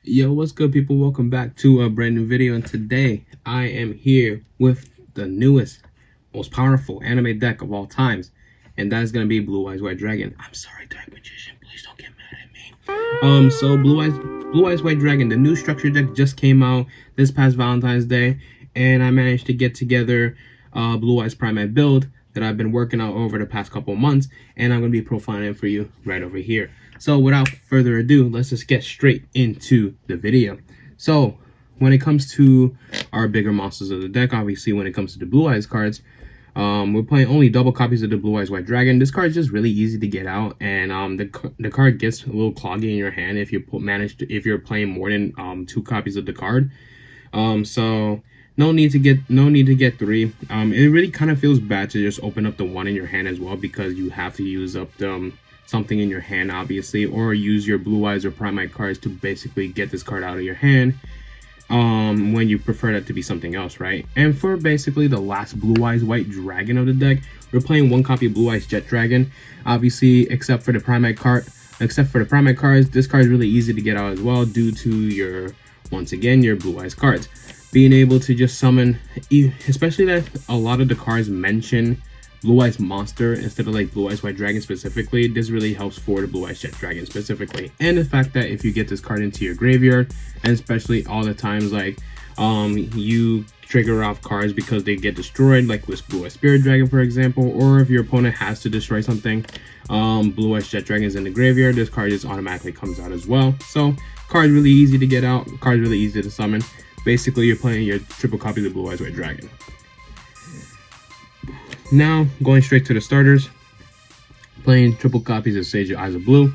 Yo, what's good, people? Welcome back to a brand new video, and today I am here with the newest, most powerful anime deck of all times, and that is gonna be Blue Eyes White Dragon. I'm sorry, Dark Magician, please don't get mad at me. So Blue Eyes White Dragon, the new structure deck just came out this past Valentine's Day, and I managed to get together Blue Eyes Primite build that I've been working out over the past couple of months, and I'm gonna be profiling it for you right over here. So without further ado, let's just get straight into the video. So when it comes to our bigger monsters of the deck, obviously when it comes to the Blue Eyes cards, we're playing only double copies of the Blue Eyes White Dragon. This card is just really easy to get out, and the card gets a little cloggy in your hand if you're playing more than 2 copies of the card. So no need to get 3. It really kind of feels bad to just open up the 1 in your hand as well, because you have to use up the something in your hand, obviously, or use your Blue Eyes or Primite cards to basically get this card out of your hand when you prefer that to be something else, right? And for basically the last Blue Eyes White Dragon of the deck, we're playing 1 copy of Blue Eyes Jet Dragon, obviously, except for the Primite cards. This card is really easy to get out as well, due to once again your Blue Eyes cards being able to just summon, especially that a lot of the cards mention Blue Eyes Monster instead of like Blue Eyes White Dragon specifically. This really helps for the Blue Eyes Jet Dragon specifically, and the fact that if you get this card into your graveyard, and especially all the times like you trigger off cards because they get destroyed, like with Blue Eyes Spirit Dragon for example, or if your opponent has to destroy something, Blue Eyes Jet Dragon is in the graveyard, this card just automatically comes out as well. So card really easy to get out, card really easy to summon. Basically you're playing your triple copy of the Blue Eyes White Dragon. Now, going straight to the starters, playing triple copies of Sage of Eyes of Blue.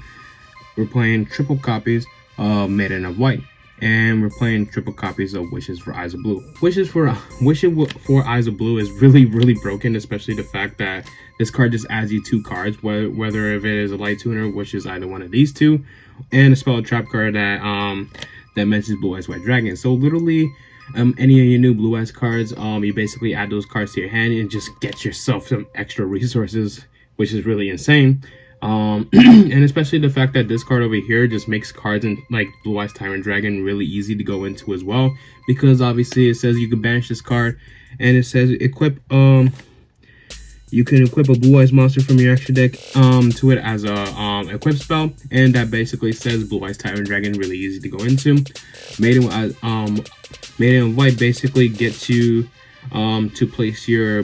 We're playing triple copies of Maiden of White, and we're playing triple copies of Wishes for Eyes of Blue. Wishes for Eyes of Blue is really broken, especially the fact that this card just adds you 2 cards, whether if it is a Light Tuner, which is either one of these 2, and a Spell Trap card that mentions Blue Eyes White Dragon. So literally, any of your new Blue Eyes cards, you basically add those cards to your hand and just get yourself some extra resources, which is really insane. And especially the fact that this card over here just makes cards in like Blue Eyes Tyrant Dragon really easy to go into as well, because obviously it says you can banish this card, and it says equip you can equip a Blue Eyes monster from your extra deck to it as a equip spell, and that basically says Blue Eyes Tyrant Dragon, really easy to go into. Maiden of White basically gets you to place your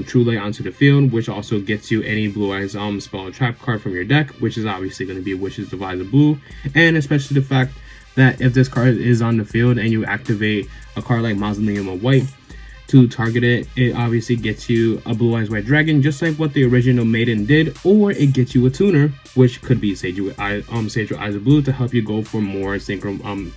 True Light onto the field, which also gets you any Blue Eyes spell or trap card from your deck, which is obviously going to be Wishes of Eyes of Blue, and especially the fact that if this card is on the field and you activate a card like Mausoleum of White to target it, it obviously gets you a Blue Eyes White Dragon, just like what the original Maiden did, or it gets you a tuner, which could be Sage of Eyes of Blue, to help you go for more synchro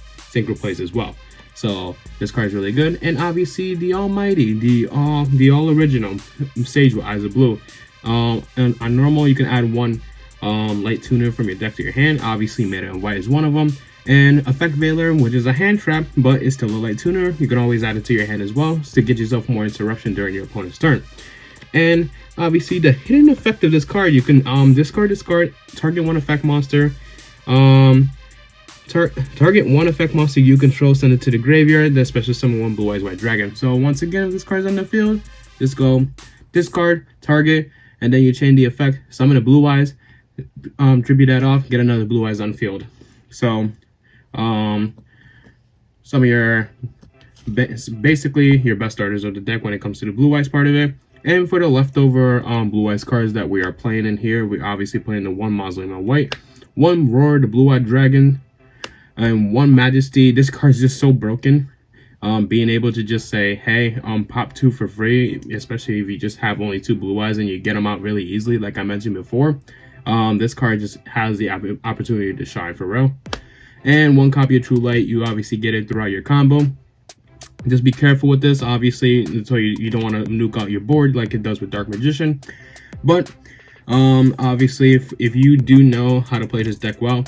plays as well. So this card is really good, and obviously the almighty, the all original Sage with Eyes of Blue. And on normal, you can add 1 Light Tuner from your deck to your hand. Obviously, Maiden of White is one of them. And Effect Veiler, which is a hand trap, but it's still a Light Tuner. You can always add it to your hand as well, to get yourself more interruption during your opponent's turn. And obviously, the hidden effect of this card, you can discard this card, target 1 effect monster, target 1 effect monster you control, send it to the graveyard, then special summon 1 Blue Eyes White Dragon. So once again, if this card's on the field, just go discard, target, and then you chain the effect, summon a Blue Eyes, tribute that off, get another Blue Eyes on field. So some of your basically your best starters of the deck when it comes to the Blue Eyes part of it. And for the leftover Blue Eyes cards that we are playing in here, we're obviously playing the 1 Mausoleum of White, 1 Roar, the Blue Eyed Dragon, and 1 Majesty. This card's just so broken. Being able to just say, hey, pop 2 for free, especially if you just have only 2 Blue Eyes and you get them out really easily, like I mentioned before. This card just has the opportunity to shine for real. And 1 copy of True Light, you obviously get it throughout your combo. Just be careful with this, obviously, so you don't want to nuke out your board like it does with Dark Magician. But obviously, if you do know how to play this deck well,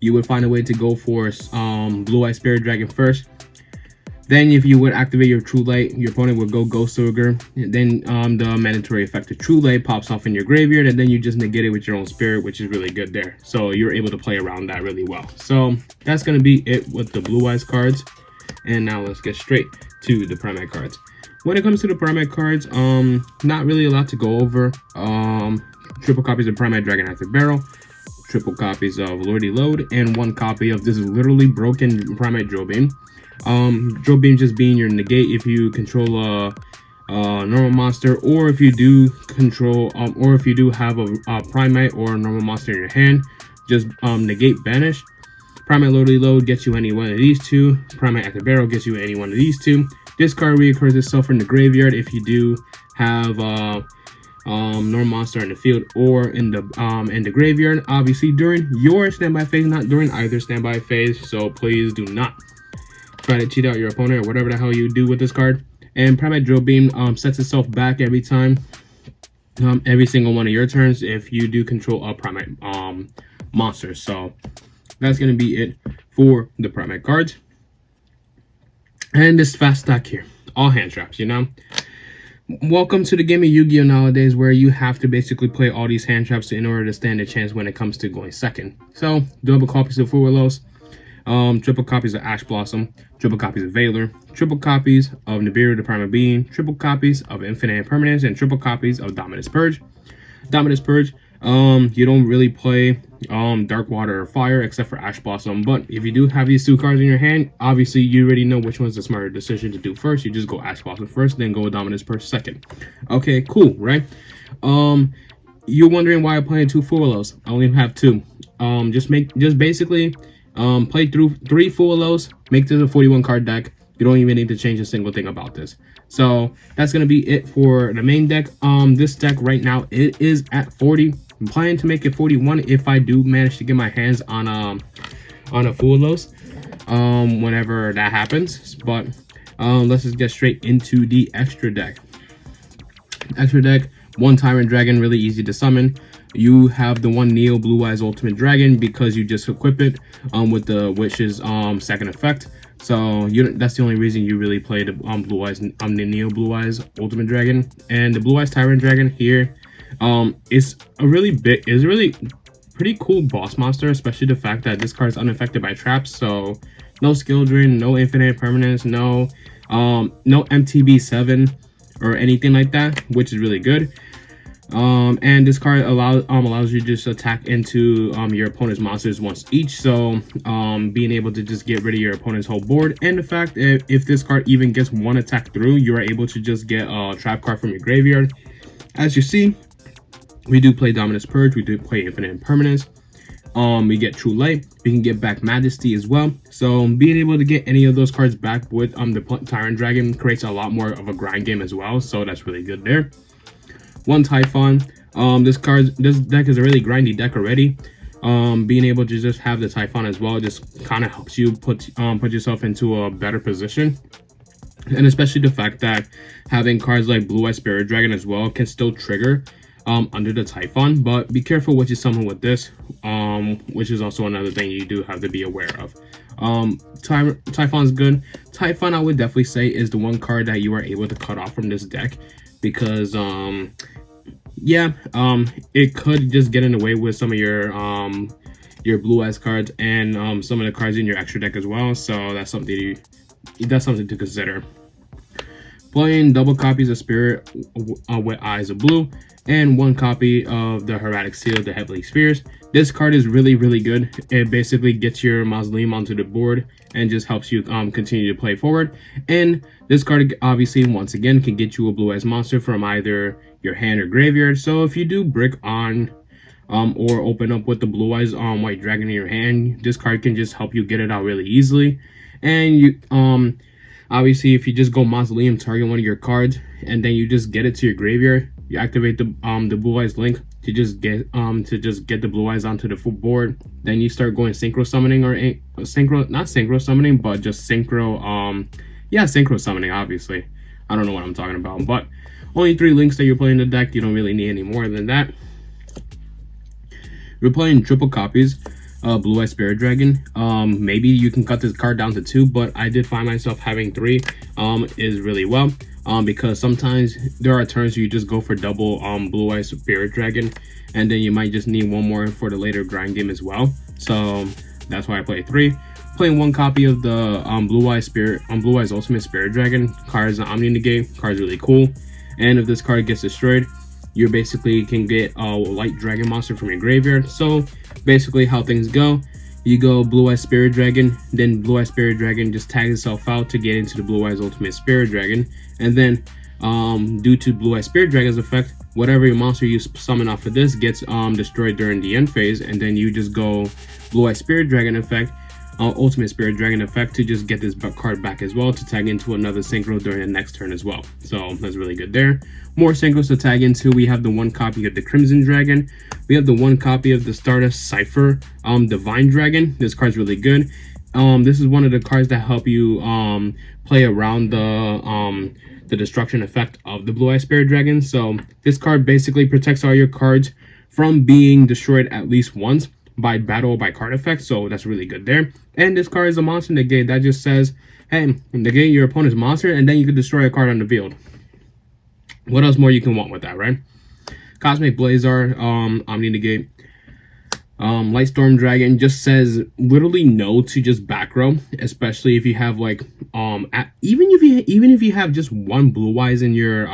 you would find a way to go for Blue Eyes Spirit Dragon first, Then if you would activate your True Light, your opponent would go Ghost Ogre. Then the mandatory effect of True Light pops off in your graveyard, and then you just negate it with your own spirit, which is really good there. So you're able to play around that really well. So that's going to be it with the Blue Eyes cards. And now let's get straight to the Primite cards. When it comes to the Primite cards, not really a lot to go over. Triple copies of Primite Dragon Active Barrel, triple copies of Lordy Load, and 1 copy of this literally broken Primite Drill Beam. Drill Beam just being your negate if you control a normal monster, or if you do control, or if you do have a Primite or a normal monster in your hand, just negate banish. Primite Lordy Load gets you any one of these two. Primite Active Barrel gets you any one of these two. This card reoccurs itself in the graveyard if you do have normal monster in the field or in the graveyard. Obviously during your standby phase, not during either standby phase. So please do not try to cheat out your opponent or whatever the hell you do with this card. And Primite Drill Beam sets itself back every time, every single one of your turns if you do control a Primite monster. So that's gonna be it for the Primite cards. And this fast stack here, all hand traps, you know. Welcome to the game of Yu-Gi-Oh nowadays, where you have to basically play all these hand traps in order to stand a chance when it comes to going second. So double copies of Fuwalos, triple copies of Ash Blossom, triple copies of Valor, triple copies of Nibiru the Primal Being, triple copies of Infinite Impermanence, and triple copies of Dominus Purge. Dominus Purge, you don't really play Dark Water or Fire except for Ash Blossom, but if you do have these two cards in your hand, obviously you already know which one's the smarter decision to do first. You just go Ash Blossom first, then go Dominus Purge second. Okay, cool, right? You're wondering why I'm playing 2 Fuwalos. I only have 2. Just basically play through 3 Fuwalos, make this a 41 card deck. You don't even need to change a single thing about this. So that's gonna be it for the main deck. This deck right now, it is at 40. I'm planning to make it 41 if I do manage to get my hands on a Fuwalos whenever that happens. But let's just get straight into the extra deck. Extra deck, 1 Tyrant Dragon, really easy to summon. You have the 1 Neo Blue Eyes Ultimate Dragon because you just equip it with the Witch's second effect. So that's the only reason you really play the Blue Eyes, the Neo Blue Eyes Ultimate Dragon. And the Blue Eyes Tyrant Dragon here is a really pretty cool boss monster, especially the fact that this card is unaffected by traps. So no skill drain, no infinite permanence, no MTB7 or anything like that, which is really good. And this card allows you to just attack into your opponent's monsters once each, so being able to just get rid of your opponent's whole board. And the fact that if this card even gets 1 attack through, you are able to just get a trap card from your graveyard. As you see, we do play Dominus Purge, we do play Infinite Impermanence, we get True Light, we can get back Majesty as well. So being able to get any of those cards back with the Tyrant Dragon creates a lot more of a grind game as well, so that's really good there. 1 Typhon. This deck is a really grindy deck already. Being able to just have the Typhon as well just kind of helps you put yourself into a better position. And especially the fact that having cards like Blue Eye Spirit Dragon as well can still trigger under the Typhon. But be careful what you summon with this, which is also another thing you do have to be aware of. Typhon's good. Typhon, I would definitely say, is the 1 card that you are able to cut off from this deck, because it could just get in the way with some of your Blue Eyes cards and some of the cards in your extra deck as well. So that's something to consider. Playing double copies of Spirit with Eyes of Blue and 1 copy of the Hermetic Seal, the Heavenly Spheres. This card is really good. It basically gets your Mausoleum onto the board and just helps you continue to play forward. And this card obviously once again can get you a Blue Eyes monster from either your hand or graveyard. So if you do brick on or open up with the Blue Eyes White Dragon in your hand, this card can just help you get it out really easily. And you obviously if you just go Mausoleum, target one of your cards, and then you just get it to your graveyard, you activate the Blue Eyes link to just get the Blue Eyes onto the full board. Then you start going synchro summoning, or not synchro summoning, but just synchro summoning. Obviously, I don't know what I'm talking about, but only 3 links that you're playing in the deck. You don't really need any more than that. We're playing triple copies Blue Eye Spirit Dragon. Maybe you can cut this card down to 2, but I did find myself having 3 is really well. Because sometimes there are turns where you just go for double Blue Eye Spirit Dragon, and then you might just need 1 more for the later grind game as well. So that's why I play 3. Playing 1 copy of the Blue Eye's Ultimate Spirit Dragon. Card is an Omni Negate. Card's really cool. And if this card gets destroyed, you basically can get a light dragon monster from your graveyard. So basically how things go, you go Blue Eye Spirit Dragon, then Blue Eye Spirit Dragon just tags itself out to get into the Blue Eye's Ultimate Spirit Dragon, and then due to Blue Eye Spirit Dragon's effect, whatever your monster you summon off of this gets destroyed during the end phase, and then you just go Blue Eye Spirit Dragon effect, Ultimate Spirit Dragon effect to just get this card back as well, to tag into another synchro during the next turn as well. So that's really good there. More synchros to tag into. We have the 1 copy of the Crimson Dragon. We have the 1 copy of the Stardust Cypher Divine Dragon. This card's really good. This is one of the cards that help you play around the destruction effect of the Blue Eye Spirit Dragon. So this card basically protects all your cards from being destroyed at least once by battle or by card effect, so that's really good there. And this card is a monster negate that just says, hey, negate your opponent's monster, and then you can destroy a card on the field. What else more you can want with that, right? Cosmic Blazar, Omni Negate. Lightstorm Dragon just says literally no to just back row, especially if you have like even if you have just 1 Blue Eyes in your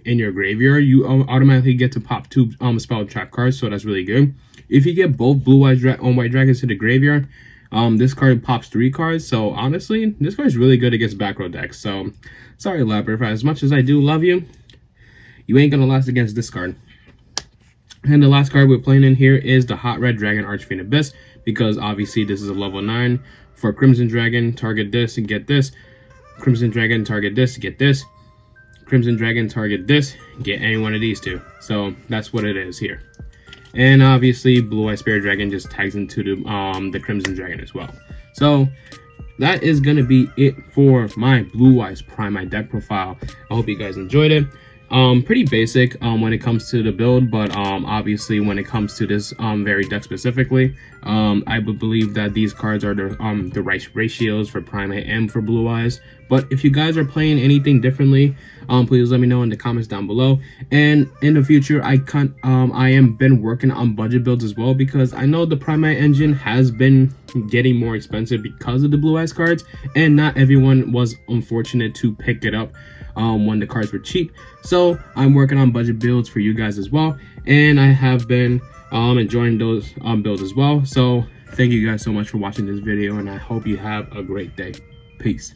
graveyard, you automatically get to pop 2 spell trap cards, so that's really good. If you get both Blue Eyes White Dragons to the graveyard, this card pops 3 cards. So honestly, this card is really good against back row decks. So sorry, Labyrinth, as much as I do love you, you ain't gonna last against this card. And the last card we're playing in here is the Hot Red Dragon Archfiend Abyss, because obviously this is a level 9. For Crimson Dragon, target this and get this. Crimson Dragon, target this, get this. Crimson Dragon, target this, get any one of these 2. So that's what it is here. And obviously Blue Eye Spirit Dragon just tags into the Crimson Dragon as well. So that is going to be it for my Blue Eyes Primite deck profile. I hope you guys enjoyed it. Pretty basic when it comes to the build, but obviously when it comes to this very deck specifically, I would believe that these cards are the right ratios for Primate and for Blue Eyes. But if you guys are playing anything differently, please let me know in the comments down below. And in the future, I am been working on budget builds as well, because I know the Primate engine has been getting more expensive because of the Blue Eyes cards, and not everyone was unfortunate to pick it up when the cards were cheap. So I'm working on budget builds for you guys as well, and I have been enjoying those builds as well. So thank you guys so much for watching this video, and I hope you have a great day. Peace.